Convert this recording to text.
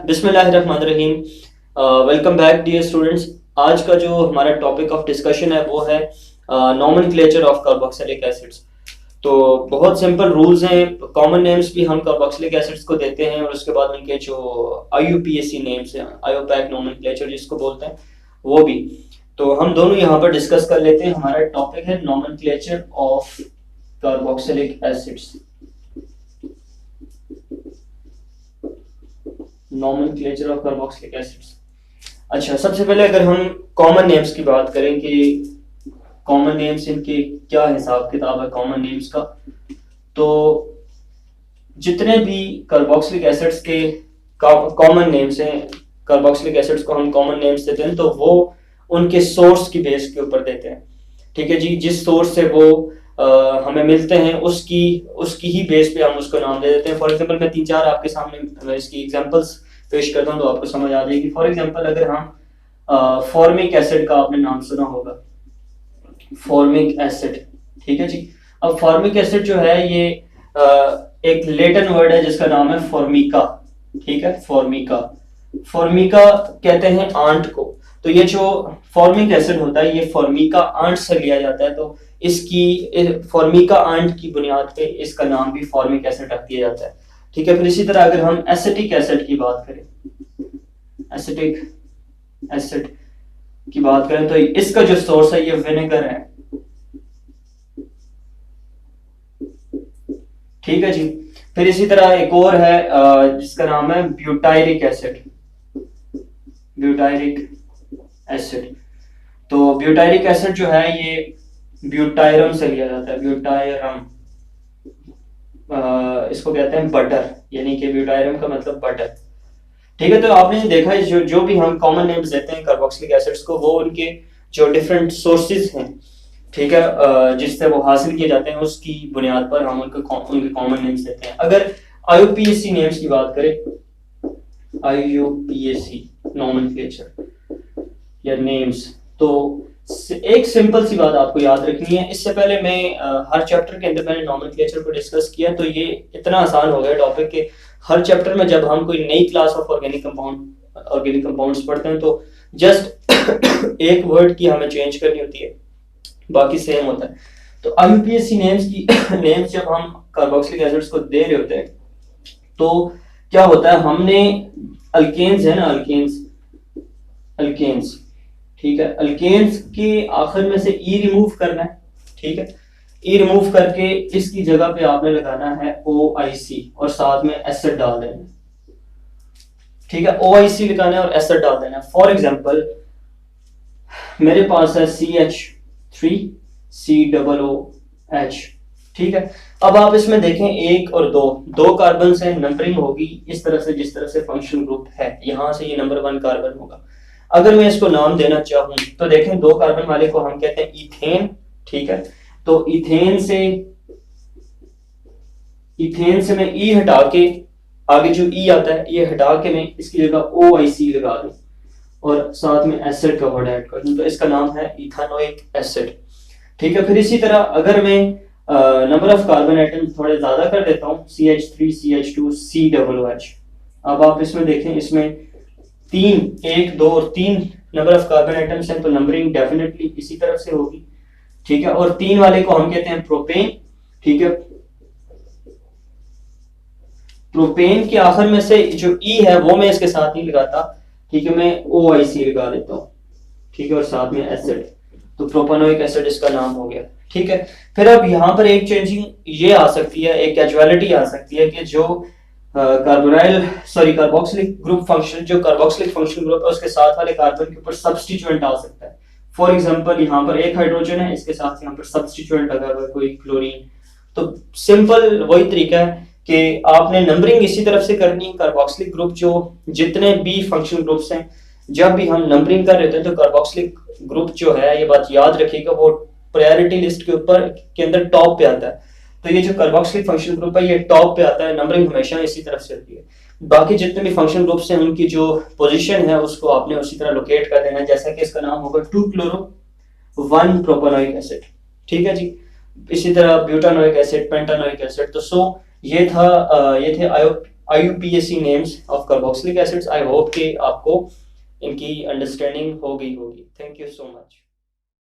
बिस्मिल्लाहिर्रहमानिर्रहीम। Welcome back dear students. आज का जो हमारा टॉपिक ऑफ डिस्कशन है वो है नॉमेनक्लेचर ऑफ कार्बोक्सिलिक एसिड्स। तो बहुत सिंपल रूल्स हैं। कॉमन नेम्स भी हम कार्बोक्सिलिक एसिड्स को देते हैं और उसके बाद उनके जो आईयूपीएसी नेम्स हैं, आयोपैक नॉमेनक्लेचर जिसको बोलते हैं, वो भी। तो हम दोनों यहाँ पर डिस्कस कर लेते हैं। हमारा टॉपिक है nomenclature of carboxylic acids. Nomenclature of carboxylic acids. अच्छा, सबसे पहले अगर हम कॉमन नेम्स की बात करें कि कॉमन नेम्स इनके क्या हिसाब किताब है कॉमन नेम्स का, तो जितने भी कार्बोक्सिलिक एसिड्स के कॉमन नेम्स हैं, कार्बोक्सिलिक एसिड्स को हम कॉमन नेम्स देते हैं तो वो उनके सोर्स की बेस के ऊपर देते हैं। ठीक है जी, जिस सोर्स से वो हमें मिलते हैं उसकी उसकी ही बेस पे हम उसको नाम दे देते हैं। फॉर एग्जांपल मैं 3-4 आपके सामने इसकी एग्जांपल्स पेश करता हूँ तो आपको समझ आ जाएगी। फॉर एग्जांपल अगर हम फॉर्मिक एसिड का आपने नाम सुना होगा, फॉर्मिक एसिड। ठीक है जी। अब फॉर्मिक एसिड जो है ये एक लैटिन वर्ड है जिसका नाम है फॉर्मिका। ठीक है, फॉर्मिका। फॉर्मिका कहते हैं आंट को। तो ये जो फॉर्मिक एसिड होता है ये फॉर्मिका आंट से लिया जाता है। तो इसकी फॉर्मिका आंट की बुनियाद पे इसका नाम भी फॉर्मिक एसिड रख दिया जाता है। ठीक है। फिर इसी तरह अगर हम एसिटिक एसिड की बात करें, एसिटिक एसिड की बात करें तो इसका जो सोर्स है ये विनेगर है। ठीक है जी। फिर इसी तरह एक और है जिसका नाम है ब्यूटायरिक एसिड। Butyric acid. तो ब्यूटायरिक एसिड जो है ये ब्यूटायरम से लिया जाता है। ब्यूटायरम, इसको कहते हैं बटर, यानी कि ब्यूटायरम का मतलब बटर। ठीक है। तो आपने देखा है जो भी हम कॉमन नेम्स देते हैं कार्बोक्सिलिक एसिड्स को, वो उनके जो डिफरेंट सोर्सेज हैं, ठीक है, जिससे वो हासिल किए जाते हैं उसकी बुनियाद पर हम उनके कॉमन नेम्स देते हैं। अगर आईयूपीएसी नेम्स की बात करें, आईयूपीएसी नॉमेनक्लेचर या नेम्स, तो एक सिंपल सी बात आपको याद रखनी है। इससे पहले मैं हर चैप्टर के अंदर मैंने नॉमेनक्लेचर को डिस्कस किया, तो ये इतना आसान हो गया टॉपिक के हर चैप्टर में जब हम कोई नई क्लास ऑफ ऑर्गेनिक कंपाउंड्स पढ़ते हैं तो जस्ट एक वर्ड की हमें चेंज करनी होती है, बाकी सेम होता है। तो आईयूपीएसी नेम्स की नेम्स जब हम कार्बोक्सिलिक एसिड्स को दे रहे होते हैं तो क्या होता है, हमने अल्केन्स है ना, अल्केन्स, ठीक है, अल्केन्स के आखिर में से ई रिमूव करना है। ठीक है। ई रिमूव करके इसकी जगह पे आपने लगाना है OIC और साथ में एसिड डाल देना है। ठीक है, OIC लगाना है और एसिड डाल देना है। फॉर एग्जांपल मेरे पास है CH3COOH। ठीक है। अब आप इसमें देखें 1 और 2 कार्बन से नंबरिंग होगी इस तरह से, जिस तरह से फंक्शनल ग्रुप है, यहां से ये नंबर 1 कार्बन होगा। अगर मैं इसको नाम देना चाहूं तो देखें 2 कार्बन वाले को हम कहते हैं इथेन। ठीक है। तो इथेन से मैं ई हटा के, आगे जो ई आता है ये हटा के मैं इसकी जगह OIC लगा दूं और साथ में एसिड का वर्ड ऐड कर दूं, तो इसका नाम है इथानोइक एसिड। ठीक है। फिर इसी तरह अगर मैं नंबर ऑफ कार्बन एटम थोड़े ज्यादा कर देता हूं, CH3CH2COOH। अब आप इसमें देखें, इसमें 1, 2 और 3 नंबर ऑफ कार्बन एटम्स हैं, तो नंबरिंग डेफिनेटली इसी तरफ से होगी। ठीक है। और 3 वाले को हम कहते हैं प्रोपेन। ठीक है। प्रोपेन के आखिर में से जो ई है वो मैं इसके साथ नहीं लगाता। ठीक है, मैं OIC लगा देता हूं। ठीक है, और साथ में एसिड, तो प्रोपेनोइक एसिड इसका नाम हो गया। ठीक है। फिर अब यहाँ पर एक चेंजिंग ये आ सकती है, एक कैजुअलिटी आ सकती है कि जो कार्बोक्सिलिक ग्रुप फंक्शन, जो कार्बोक्सिलिक फंक्शन ग्रुप है उसके साथ वाले कार्बन के ऊपर सब्स्टिट्यूएंट आ सकता है। फॉर एग्जांपल यहाँ पर एक हाइड्रोजन है, इसके साथ यहाँ पर सब्स्टिट्यूएंट लगा हुआ है कोई क्लोरीन। तो सिंपल वही तरीका है कि आपने नंबरिंग इसी तरफ से करनी है। कार्बोक्सिलिक ग्रुप जो जितने भी फंक्शनल ग्रुप्स हैं, जब भी हम नंबरिंग कर रहे होते हैं तो कार्बोक्सिलिक ग्रुप जो है, ये बात याद रखिएगा, वो प्रायोरिटी लिस्ट के ऊपर के अंदर टॉप पे आता है। तो ये जो कार्बोक्सिलिक फंक्शनल ग्रुप है ये टॉप पे आता है, नंबरिंग हमेशा इसी तरफ से होती है। बाकी जितने भी फंक्शनल ग्रुप्स हैं उनकी जो पोजीशन है उसको आपने उसी तरह लोकेट कर देना है, जैसा कि इसका नाम होगा 2-chloro 1-प्रोपेनोइक एसिड। ठीक है जी। इसी तरह ब्यूटानोइक एसिड, पेंटानोइक एसिड। तो ये थे IUPAC names of carboxylic acids. I hope कि आपको इनकी अंडरस्टैंडिंग हो गई होगी। Thank you so much.